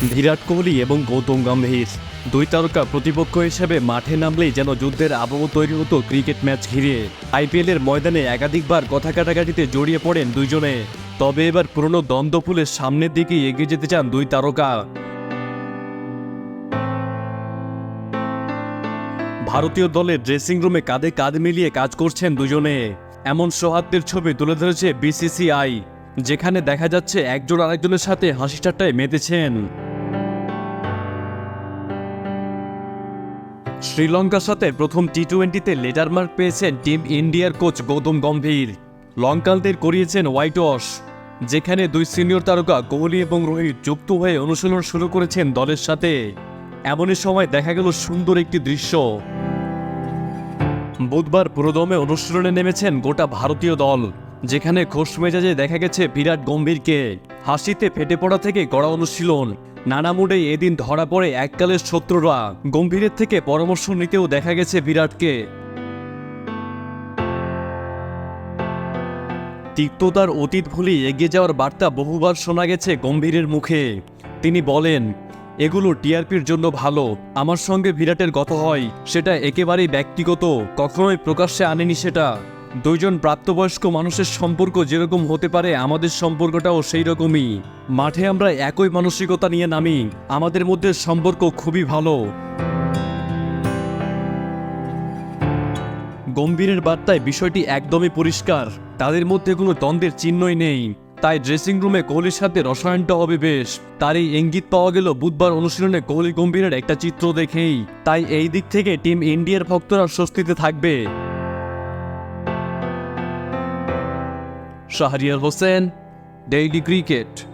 বিরাট কোহলি এবং গৌতম গম্ভীর দুই তারকা প্রতিপক্ষ হিসেবে মাঠে নামলেই যেন যুদ্ধের আবহ তৈরি হতো ক্রিকেট ম্যাচ ঘিরে। আইপিএলের ময়দানে একাধিকবার কথা কাটাকাটিতে জড়িয়ে পড়েন দুইজনে। তবে এবার পুরনো দ্বন্দ্বপুলের সামনের দিকে এগিয়ে যেতে চান দুই তারকা। ভারতীয় দলের ড্রেসিং রুমে কাঁধে কাঁধ মিলিয়ে কাজ করছেন দুজনে, এমন সৌহার্দ্যের ছবি তুলে ধরেছে বিসিসিআই, যেখানে দেখা যাচ্ছে একজন আরেকজনের সাথে হাসি ঠাট্টায় মেতেছেন। শ্রীলঙ্কার সাথে প্রথম টি-20তে লেটার মার্ক পেয়েছেন টিম ইন্ডিয়ার কোচ গৌতম গম্ভীর। লঙ্কানদের করিয়েছেন হোয়াইট ওয়াশ, যেখানে দুই সিনিয়র তারকা কোহলি এবং রোহিত যুক্ত হয়ে অনুশীলন শুরু করেছেন দলের সাথে। এমনই সময় দেখা গেল সুন্দর একটি দৃশ্য। বুধবার পুরোদমে অনুশীলনে নেমেছেন গোটা ভারতীয় দল, যেখানে খোশ মেজাজে দেখা গেছে বিরাট গম্ভীরকে। হাসিতে ফেটে পড়া থেকে গড়া অনুশীলন, নানা মুডে এদিন ধরা পড়ে এককালের শত্রুরা। গম্ভীরের থেকে পরামর্শ নিতেও দেখা গেছে বিরাটকে। তিক্ততার অতীত ভুলে এগিয়ে যাওয়ার বার্তা বহুবার শোনা গেছে গম্ভীরের মুখে। তিনি বলেন, এগুলো টিআরপির জন্য ভালো। আমার সঙ্গে বিরাটের কথা হয়, সেটা একেবারেই ব্যক্তিগত, কখনোই প্রকাশ্যে আনেনি সেটা। দুইজন প্রাপ্তবয়স্ক মানুষের সম্পর্ক যেরকম হতে পারে, আমাদের সম্পর্কটাও সেই রকমই। মাঠে আমরা একই মানসিকতা নিয়ে নামি, আমাদের মধ্যে সম্পর্ক খুবই ভালো। গম্ভীরের বার্তায় বিষয়টি একদমই পরিষ্কার, তাদের মধ্যে কোনো দ্বন্দ্বের চিহ্নই নেই। তাই ড্রেসিং রুমে কোহলির সাথে রসায়নটা হবে বেশ। তার এই ইঙ্গিত পাওয়া গেল বুধবার অনুশীলনে কোহলি গম্ভীরের একটা চিত্র দেখেই। তাই এই দিক থেকে টিম ইন্ডিয়ার ভক্তরা স্বস্তিতে থাকবে। Shahriar Hossain, daily cricket.